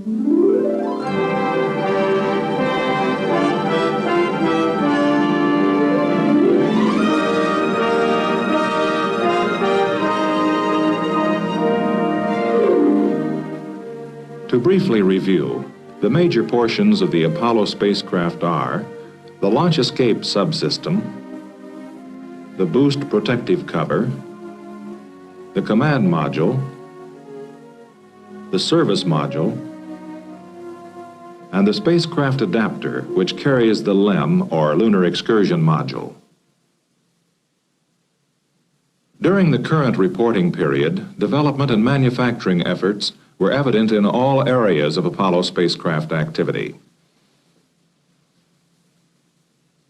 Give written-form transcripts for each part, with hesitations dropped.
To briefly review, the major portions of the Apollo spacecraft are the launch escape subsystem, the boost protective cover, the command module, the service module, and the spacecraft adapter, which carries the LEM, or Lunar Excursion Module. During the current reporting period, development and manufacturing efforts were evident in all areas of Apollo spacecraft activity.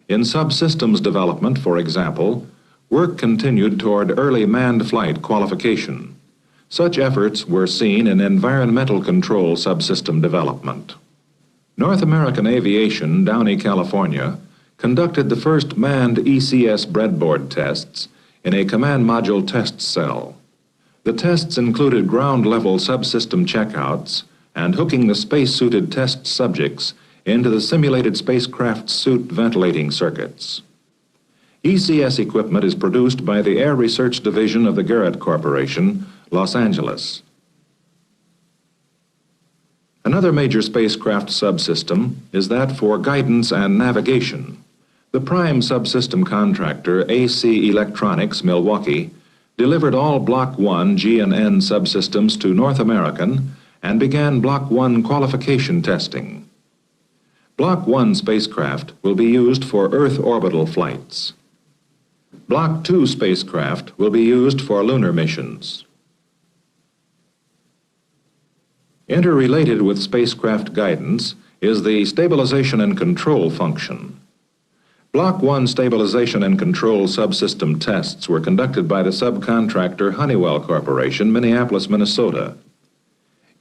In subsystems development, for example, work continued toward early manned flight qualification. Such efforts were seen in environmental control subsystem development. North American Aviation, Downey, California, conducted the first manned ECS breadboard tests in a command module test cell. The tests included ground-level subsystem checkouts and hooking the space-suited test subjects into the simulated spacecraft suit ventilating circuits. ECS equipment is produced by the Air Research Division of the Garrett Corporation, Los Angeles. Another major spacecraft subsystem is that for guidance and navigation. The prime subsystem contractor, AC Electronics, Milwaukee, delivered all Block 1 G and N subsystems to North American and began Block 1 qualification testing. Block 1 spacecraft will be used for Earth orbital flights. Block 2 spacecraft will be used for lunar missions. Interrelated with spacecraft guidance is the stabilization and control function. Block 1 stabilization and control subsystem tests were conducted by the subcontractor Honeywell Corporation, Minneapolis, Minnesota.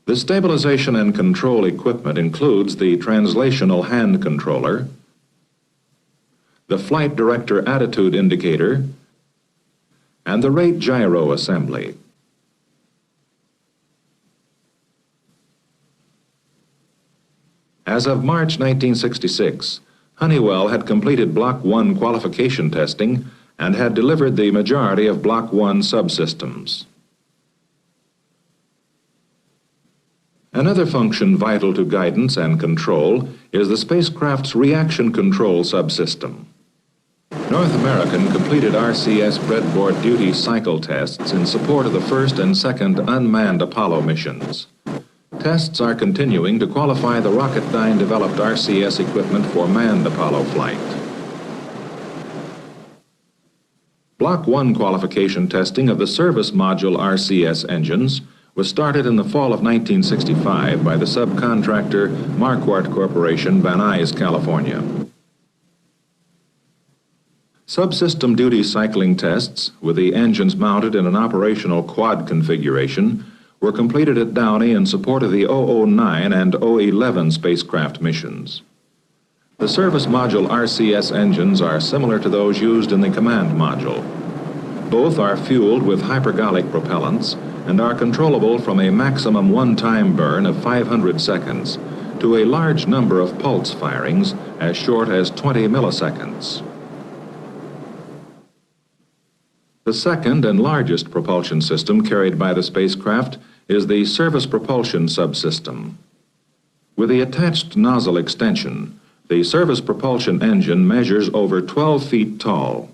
The stabilization and control equipment includes the translational hand controller, the flight director attitude indicator, and the rate gyro assembly. As of March 1966, Honeywell had completed Block 1 qualification testing and had delivered the majority of Block 1 subsystems. Another function vital to guidance and control is the spacecraft's reaction control subsystem. North American completed RCS breadboard duty cycle tests in support of the first and second unmanned Apollo missions. Tests are continuing to qualify the Rocketdyne-developed RCS equipment for manned Apollo flight. Block 1 qualification testing of the service module RCS engines was started in the fall of 1965 by the subcontractor Marquardt Corporation, Van Nuys, California. Subsystem duty cycling tests, with the engines mounted in an operational quad configuration, were completed at Downey in support of the 009 and 011 spacecraft missions. The service module RCS engines are similar to those used in the command module. Both are fueled with hypergolic propellants and are controllable from a maximum one-time burn of 500 seconds to a large number of pulse firings as short as 20 milliseconds. The second and largest propulsion system carried by the spacecraft is the service propulsion subsystem. With the attached nozzle extension, the service propulsion engine measures over 12 feet tall.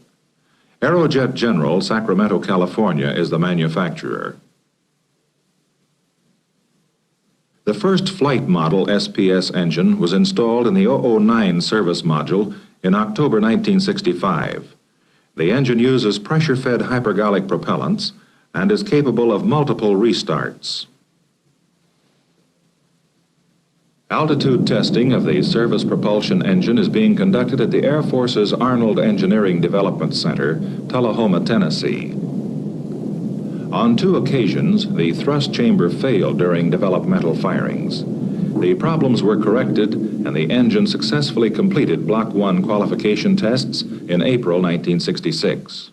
Aerojet General, Sacramento, California, is the manufacturer. The first flight model SPS engine was installed in the 009 service module in October 1965. The engine uses pressure-fed hypergolic propellants and is capable of multiple restarts. Altitude testing of the service propulsion engine is being conducted at the Air Force's Arnold Engineering Development Center, Tullahoma, Tennessee. On 2 occasions, the thrust chamber failed during developmental firings. The problems were corrected and the engine successfully completed Block 1 qualification tests in April 1966.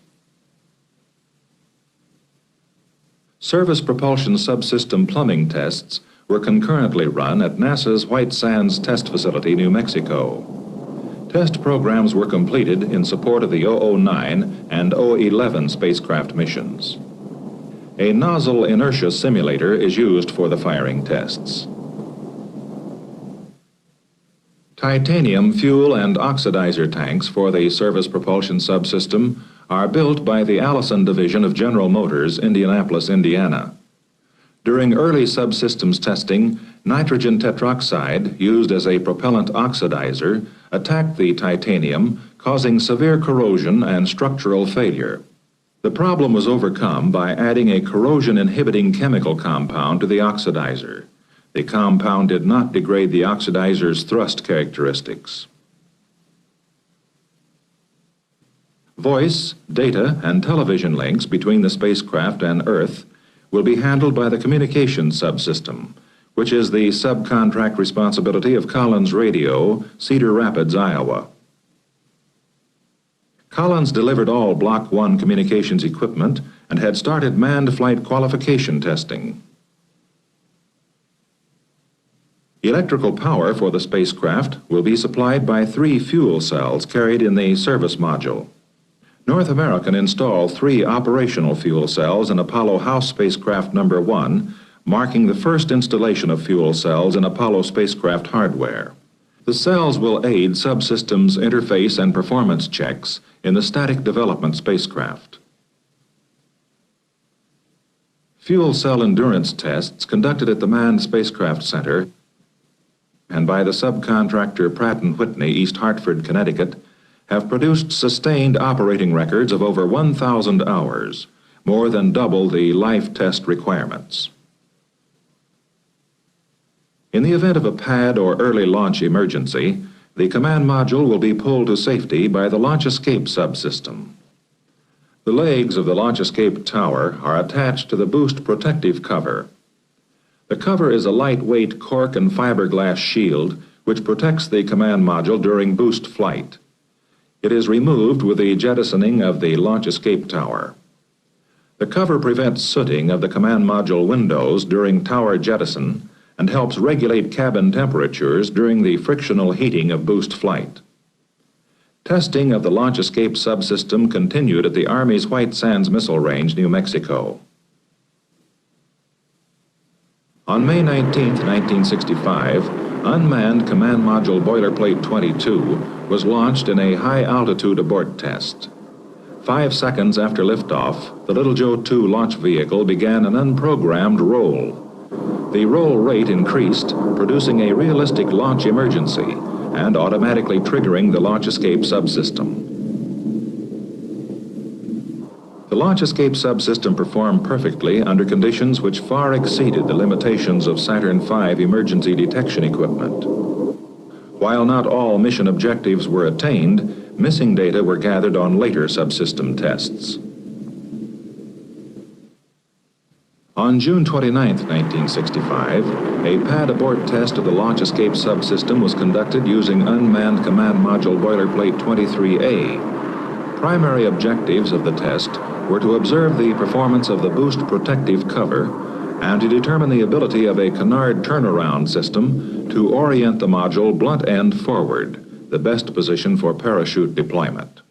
Service propulsion subsystem plumbing tests were concurrently run at NASA's White Sands Test Facility, New Mexico. Test programs were completed in support of the 009 and 011 spacecraft missions. A nozzle inertia simulator is used for the firing tests. Titanium fuel and oxidizer tanks for the service propulsion subsystem are built by the Allison Division of General Motors, Indianapolis, Indiana. During early subsystems testing, nitrogen tetroxide, used as a propellant oxidizer, attacked the titanium, causing severe corrosion and structural failure. The problem was overcome by adding a corrosion-inhibiting chemical compound to the oxidizer. The compound did not degrade the oxidizer's thrust characteristics. Voice, data, and television links between the spacecraft and Earth will be handled by the communications subsystem, which is the subcontract responsibility of Collins Radio, Cedar Rapids, Iowa. Collins delivered all Block 1 communications equipment and had started manned flight qualification testing. Electrical power for the spacecraft will be supplied by 3 fuel cells carried in the service module. North American installed 3 operational fuel cells in Apollo House spacecraft number 1, marking the first installation of fuel cells in Apollo spacecraft hardware. The cells will aid subsystems interface and performance checks in the static development spacecraft. Fuel cell endurance tests conducted at the Manned Spacecraft Center and by the subcontractor Pratt & Whitney, East Hartford, Connecticut, have produced sustained operating records of over 1,000 hours, more than double the life test requirements. In the event of a pad or early launch emergency, the command module will be pulled to safety by the launch escape subsystem. The legs of the launch escape tower are attached to the boost protective cover. The cover is a lightweight cork and fiberglass shield which protects the command module during boost flight. It is removed with the jettisoning of the launch escape tower. The cover prevents sooting of the command module windows during tower jettison and helps regulate cabin temperatures during the frictional heating of boost flight. Testing of the launch escape subsystem continued at the Army's White Sands Missile Range, New Mexico. On May 19, 1965, unmanned command module boilerplate 22 was launched in a high-altitude abort test. 5 seconds after liftoff, the Little Joe 2 launch vehicle began an unprogrammed roll. The roll rate increased, producing a realistic launch emergency and automatically triggering the launch escape subsystem. The launch escape subsystem performed perfectly under conditions which far exceeded the limitations of Saturn V emergency detection equipment. While not all mission objectives were attained, missing data were gathered on later subsystem tests. On June 29, 1965, a pad abort test of the launch escape subsystem was conducted using unmanned command module boilerplate 23A. Primary objectives of the test were to observe the performance of the boost protective cover and to determine the ability of a canard turnaround system to orient the module blunt end forward, the best position for parachute deployment.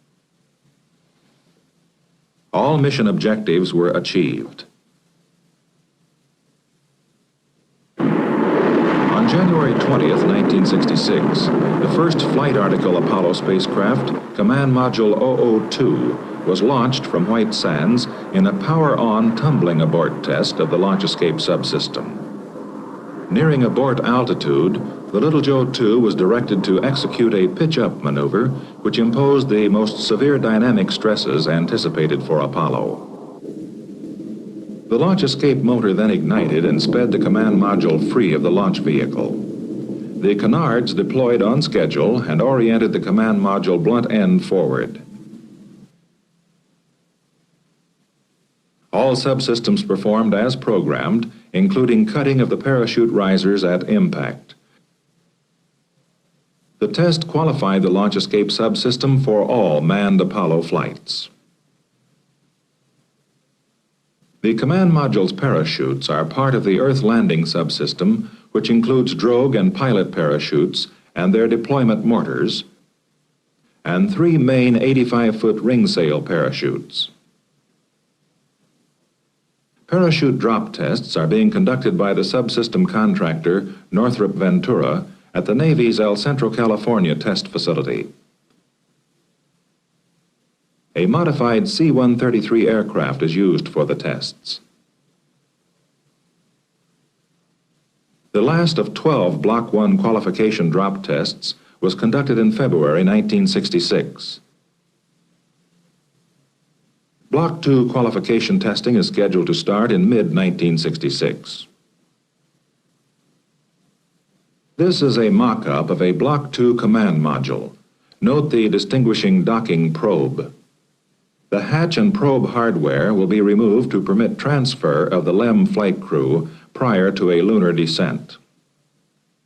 All mission objectives were achieved. On January 20th, 1966, the first flight article Apollo spacecraft, Command Module 002, was launched from White Sands in a power-on tumbling abort test of the launch escape subsystem. Nearing abort altitude, the Little Joe 2 was directed to execute a pitch-up maneuver which imposed the most severe dynamic stresses anticipated for Apollo. The launch escape motor then ignited and sped the command module free of the launch vehicle. The canards deployed on schedule and oriented the command module blunt end forward. All subsystems performed as programmed, including cutting of the parachute risers at impact. The test qualified the launch escape subsystem for all manned Apollo flights. The command module's parachutes are part of the Earth landing subsystem, which includes drogue and pilot parachutes and their deployment mortars, and 3 main 85-foot ring sail parachutes. Parachute drop tests are being conducted by the subsystem contractor Northrop Ventura at the Navy's El Centro, California test facility. A modified C-133 aircraft is used for the tests. The last of 12 Block 1 qualification drop tests was conducted in February 1966. Block 2 qualification testing is scheduled to start in mid-1966. This is a mock-up of a Block 2 command module. Note the distinguishing docking probe. The hatch and probe hardware will be removed to permit transfer of the LEM flight crew prior to a lunar descent.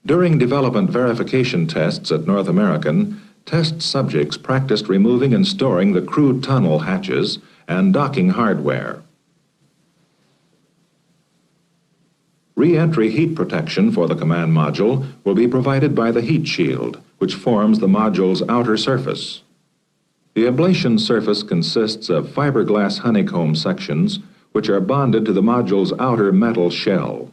During development verification tests at North American, test subjects practiced removing and storing the crew tunnel hatches and docking hardware. Re-entry heat protection for the command module will be provided by the heat shield, which forms the module's outer surface. The ablation surface consists of fiberglass honeycomb sections, which are bonded to the module's outer metal shell.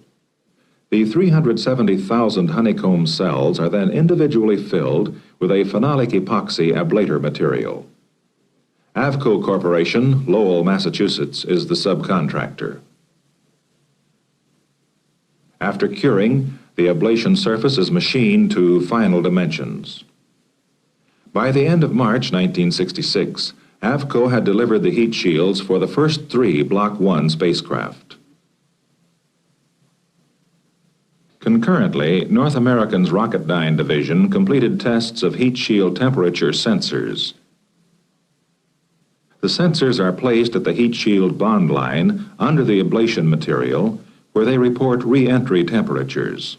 The 370,000 honeycomb cells are then individually filled with a phenolic epoxy ablator material. Avco Corporation, Lowell, Massachusetts, is the subcontractor. After curing, the ablation surface is machined to final dimensions. By the end of March 1966, Avco had delivered the heat shields for the first 3 Block 1 spacecraft. Concurrently, North American's Rocketdyne Division completed tests of heat shield temperature sensors. The sensors are placed at the heat shield bond line under the ablation material, where they report re-entry temperatures.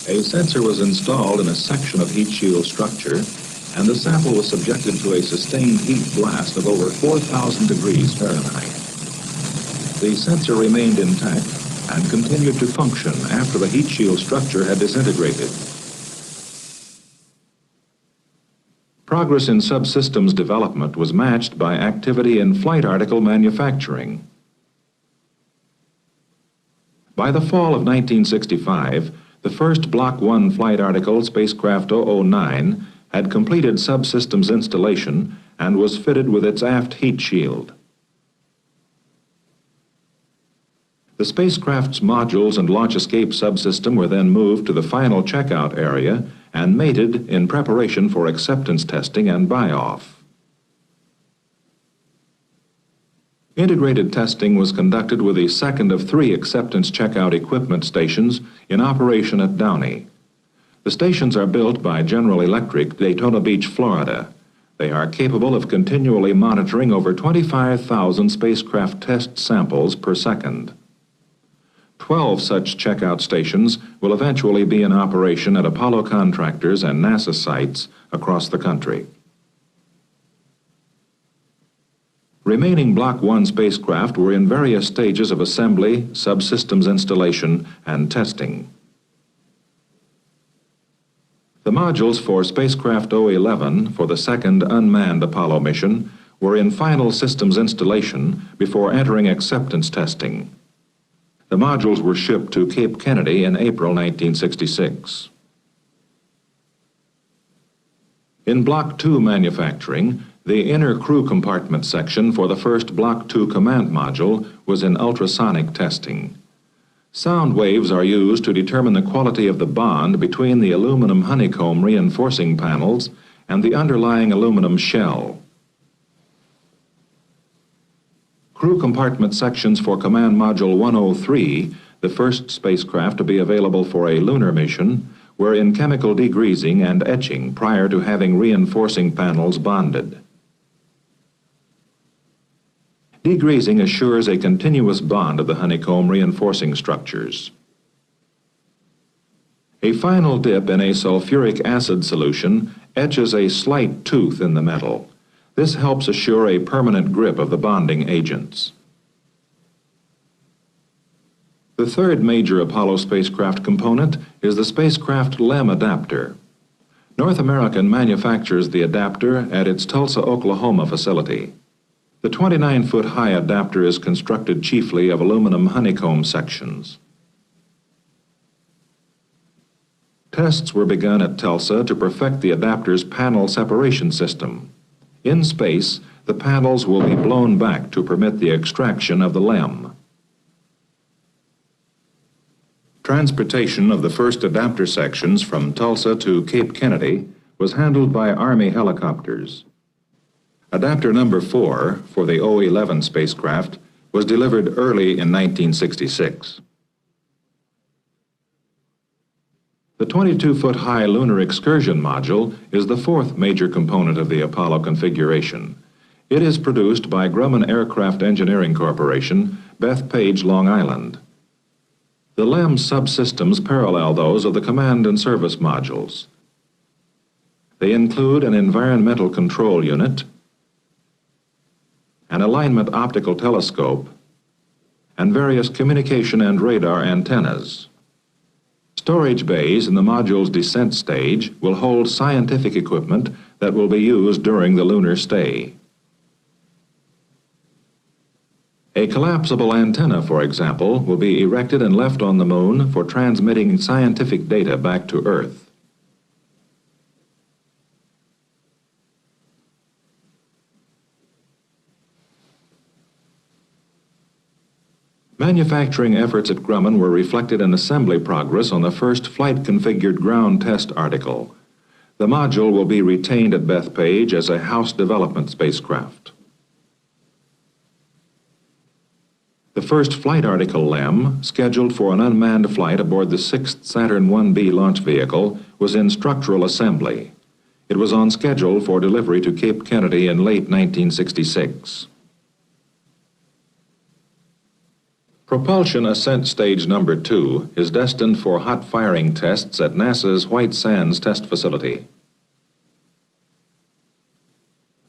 A sensor was installed in a section of heat shield structure, and the sample was subjected to a sustained heat blast of over 4,000 degrees Fahrenheit. The sensor remained intact and continued to function after the heat shield structure had disintegrated. Progress in subsystems development was matched by activity in flight article manufacturing. By the fall of 1965, the first Block 1 flight article, Spacecraft 009, had completed subsystems installation and was fitted with its aft heat shield. The spacecraft's modules and launch escape subsystem were then moved to the final checkout area and mated in preparation for acceptance testing and buy-off. Integrated testing was conducted with the second of 3 acceptance checkout equipment stations in operation at Downey. The stations are built by General Electric, Daytona Beach, Florida. They are capable of continually monitoring over 25,000 spacecraft test samples per second. 12 such checkout stations will eventually be in operation at Apollo contractors and NASA sites across the country. Remaining Block 1 spacecraft were in various stages of assembly, subsystems installation, and testing. The modules for Spacecraft 011 for the second unmanned Apollo mission were in final systems installation before entering acceptance testing. The modules were shipped to Cape Kennedy in April 1966. In Block 2 manufacturing, the inner crew compartment section for the first Block 2 command module was in ultrasonic testing. Sound waves are used to determine the quality of the bond between the aluminum honeycomb reinforcing panels and the underlying aluminum shell. Crew compartment sections for Command Module 103, the first spacecraft to be available for a lunar mission, were in chemical degreasing and etching prior to having reinforcing panels bonded. Degreasing assures a continuous bond of the honeycomb reinforcing structures. A final dip in a sulfuric acid solution etches a slight tooth in the metal. This helps assure a permanent grip of the bonding agents. The third major Apollo spacecraft component is the spacecraft LEM adapter. North American manufactures the adapter at its Tulsa, Oklahoma facility. The 29-foot-high adapter is constructed chiefly of aluminum honeycomb sections. Tests were begun at Tulsa to perfect the adapter's panel separation system. In space, the panels will be blown back to permit the extraction of the LEM. Transportation of the first adapter sections from Tulsa to Cape Kennedy was handled by Army helicopters. Adapter number 4 for the O-11 spacecraft was delivered early in 1966. The 22-foot-high lunar excursion module is the fourth major component of the Apollo configuration. It is produced by Grumman Aircraft Engineering Corporation, Bethpage, Long Island. The LEM subsystems parallel those of the command and service modules. They include an environmental control unit, an alignment optical telescope, and various communication and radar antennas. Storage bays in the module's descent stage will hold scientific equipment that will be used during the lunar stay. A collapsible antenna, for example, will be erected and left on the Moon for transmitting scientific data back to Earth. Manufacturing efforts at Grumman were reflected in assembly progress on the first flight-configured ground test article. The module will be retained at Bethpage as a house development spacecraft. The first flight article LEM, scheduled for an unmanned flight aboard the 6th Saturn 1B launch vehicle, was in structural assembly. It was on schedule for delivery to Cape Kennedy in late 1966. Propulsion Ascent Stage Number 2 is destined for hot firing tests at NASA's White Sands Test Facility.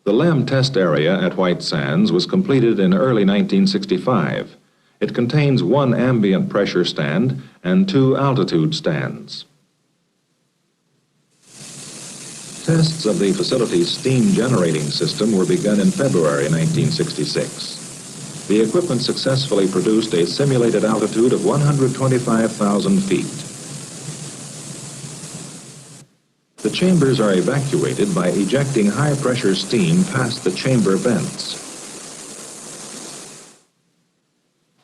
The LEM test area at White Sands was completed in early 1965. It contains one ambient pressure stand and two altitude stands. Tests of the facility's steam generating system were begun in February 1966. The equipment successfully produced a simulated altitude of 125,000 feet. The chambers are evacuated by ejecting high-pressure steam past the chamber vents.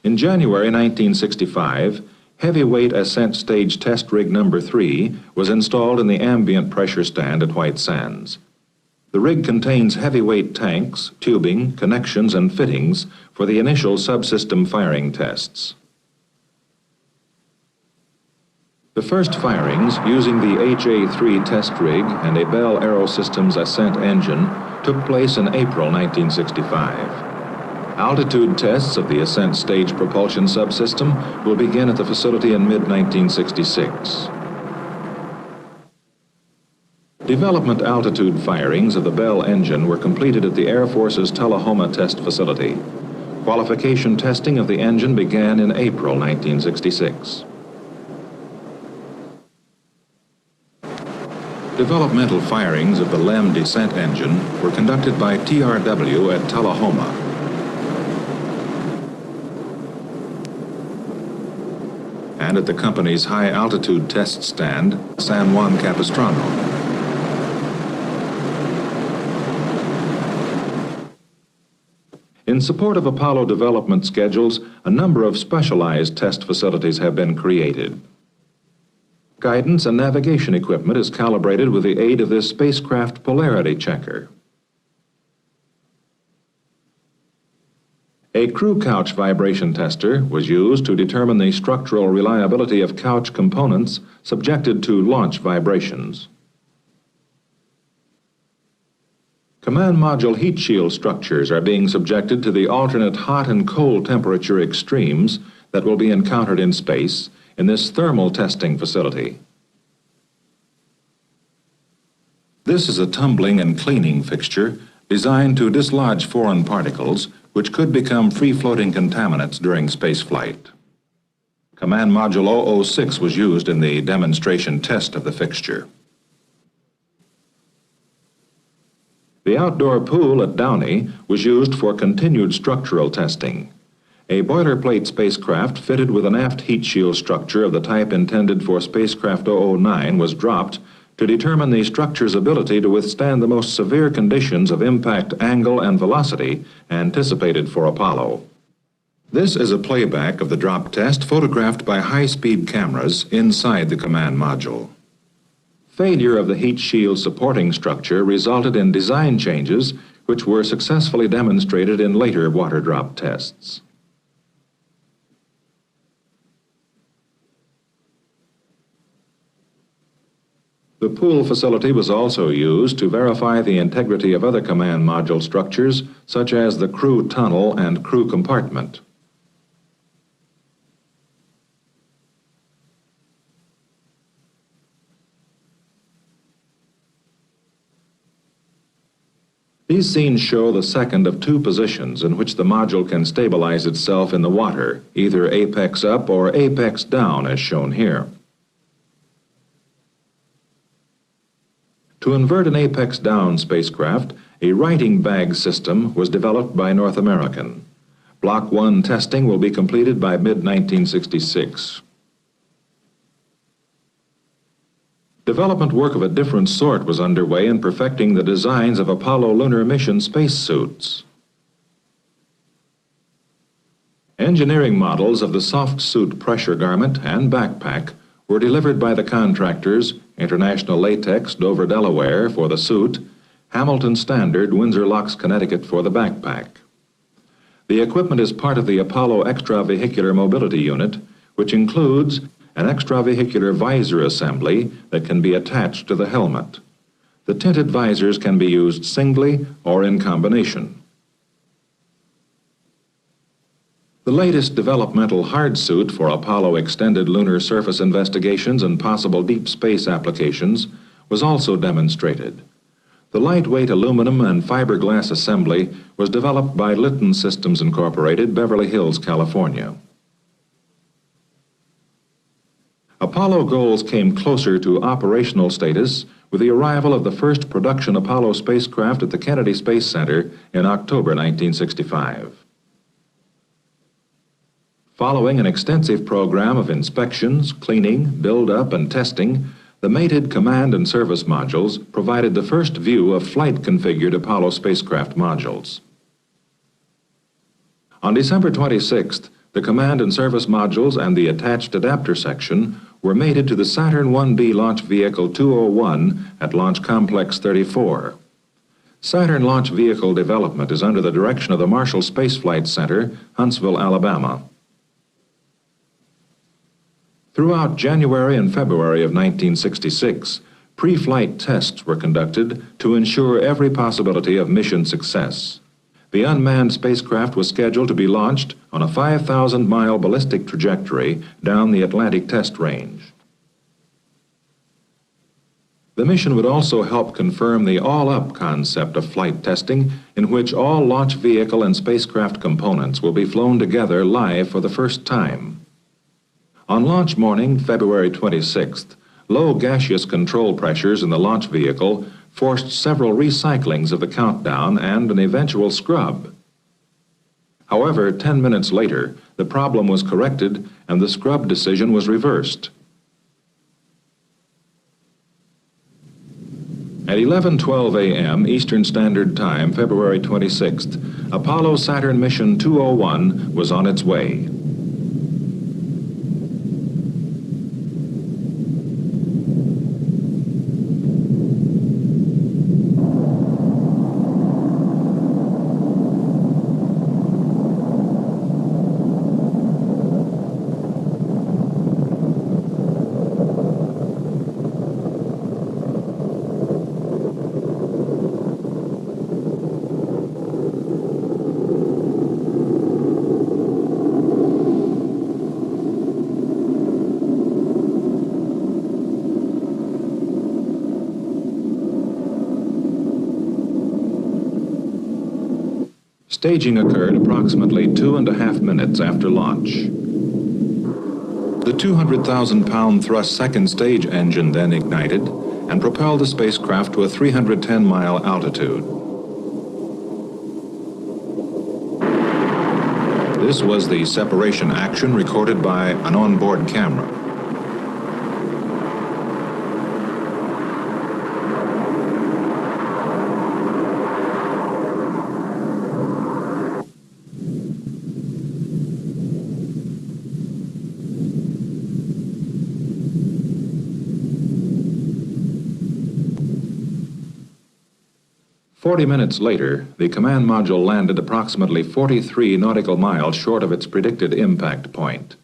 In January 1965, heavyweight ascent stage test rig number 3 was installed in the ambient pressure stand at White Sands. The rig contains heavyweight tanks, tubing, connections, and fittings for the initial subsystem firing tests. The first firings, using the HA-3 test rig and a Bell Aerosystems Ascent engine, took place in April 1965. Altitude tests of the Ascent Stage propulsion subsystem will begin at the facility in mid-1966. Development altitude firings of the Bell engine were completed at the Air Force's Tullahoma Test Facility. Qualification testing of the engine began in April 1966. Developmental firings of the LEM descent engine were conducted by TRW at Tullahoma. And at the company's high-altitude test stand, San Juan Capistrano. In support of Apollo development schedules, a number of specialized test facilities have been created. Guidance and navigation equipment is calibrated with the aid of this spacecraft polarity checker. A crew couch vibration tester was used to determine the structural reliability of couch components subjected to launch vibrations. Command module heat shield structures are being subjected to the alternate hot and cold temperature extremes that will be encountered in space in this thermal testing facility. This is a tumbling and cleaning fixture designed to dislodge foreign particles which could become free-floating contaminants during spaceflight. Command Module 006 was used in the demonstration test of the fixture. The outdoor pool at Downey was used for continued structural testing. A boilerplate spacecraft fitted with an aft heat shield structure of the type intended for Spacecraft 009 was dropped to determine the structure's ability to withstand the most severe conditions of impact angle and velocity anticipated for Apollo. This is a playback of the drop test photographed by high-speed cameras inside the command module. Failure of the heat shield supporting structure resulted in design changes which were successfully demonstrated in later water drop tests. The pool facility was also used to verify the integrity of other command module structures, such as the crew tunnel and crew compartment. These scenes show the second of two positions in which the module can stabilize itself in the water, either apex up or apex down, as shown here. To invert an apex down spacecraft, a righting bag system was developed by North American. Block 1 testing will be completed by mid-1966. Development work of a different sort was underway in perfecting the designs of Apollo lunar mission spacesuits. Engineering models of the soft suit pressure garment and backpack were delivered by the contractors International Latex, Dover, Delaware for the suit, Hamilton Standard, Windsor Locks, Connecticut for the backpack. The equipment is part of the Apollo Extravehicular Mobility Unit, which includes an extravehicular visor assembly that can be attached to the helmet. The tinted visors can be used singly or in combination. The latest developmental hard suit for Apollo extended lunar surface investigations and possible deep space applications was also demonstrated. The lightweight aluminum and fiberglass assembly was developed by Litton Systems Incorporated, Beverly Hills, California. Apollo goals came closer to operational status with the arrival of the first production Apollo spacecraft at the Kennedy Space Center in October 1965. Following an extensive program of inspections, cleaning, build-up, and testing, the mated command and service modules provided the first view of flight-configured Apollo spacecraft modules. On December 26th, the command and service modules and the attached adapter section were mated to the Saturn 1B Launch Vehicle 201 at Launch Complex 34. Saturn launch vehicle development is under the direction of the Marshall Space Flight Center, Huntsville, Alabama. Throughout January and February of 1966, pre-flight tests were conducted to ensure every possibility of mission success. The unmanned spacecraft was scheduled to be launched on a 5,000-mile ballistic trajectory down the Atlantic Test Range. The mission would also help confirm the all-up concept of flight testing, in which all launch vehicle and spacecraft components will be flown together live for the first time. On launch morning, February 26th, low gaseous control pressures in the launch vehicle forced several recyclings of the countdown and an eventual scrub. However, 10 minutes later, the problem was corrected and the scrub decision was reversed. At 11:12 a.m. Eastern Standard Time, February 26th, Apollo Saturn Mission 201 was on its way. Staging occurred approximately 2.5 minutes after launch. The 200,000-pound thrust second stage engine then ignited and propelled the spacecraft to a 310-mile altitude. This was the separation action recorded by an onboard camera. "40 minutes later, the command module landed approximately 43 nautical miles short of its predicted impact point.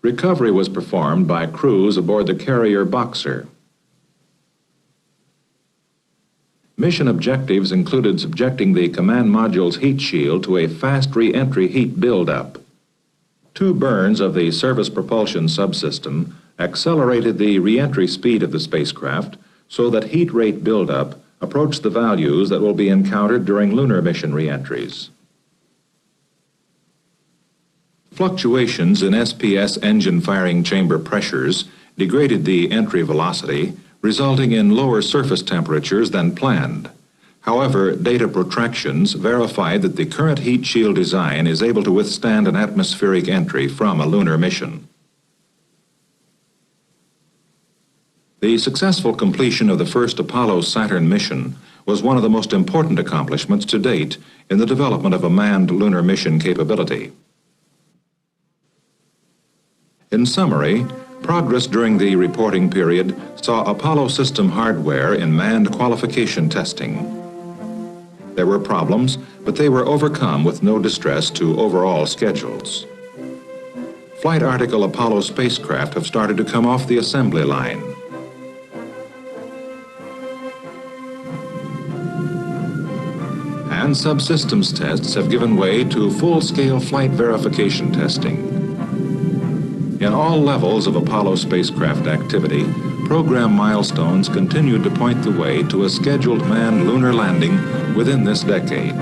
Recovery was performed by crews aboard the carrier Boxer. Mission objectives included subjecting the command module's heat shield to a fast re-entry heat buildup. 2 burns of the surface propulsion subsystem accelerated the re-entry speed of the spacecraft so that heat rate buildup approached the values that will be encountered during lunar mission re-entries. Fluctuations in SPS engine firing chamber pressures degraded the entry velocity, resulting in lower surface temperatures than planned. However, data protractions verified that the current heat shield design is able to withstand an atmospheric entry from a lunar mission. The successful completion of the first Apollo-Saturn mission was one of the most important accomplishments to date in the development of a manned lunar mission capability. In summary, progress during the reporting period saw Apollo system hardware in manned qualification testing. There were problems, but they were overcome with no distress to overall schedules. Flight Article Apollo spacecraft have started to come off the assembly line. And subsystems tests have given way to full-scale flight verification testing. In all levels of Apollo spacecraft activity, program milestones continued to point the way to a scheduled manned lunar landing within this decade.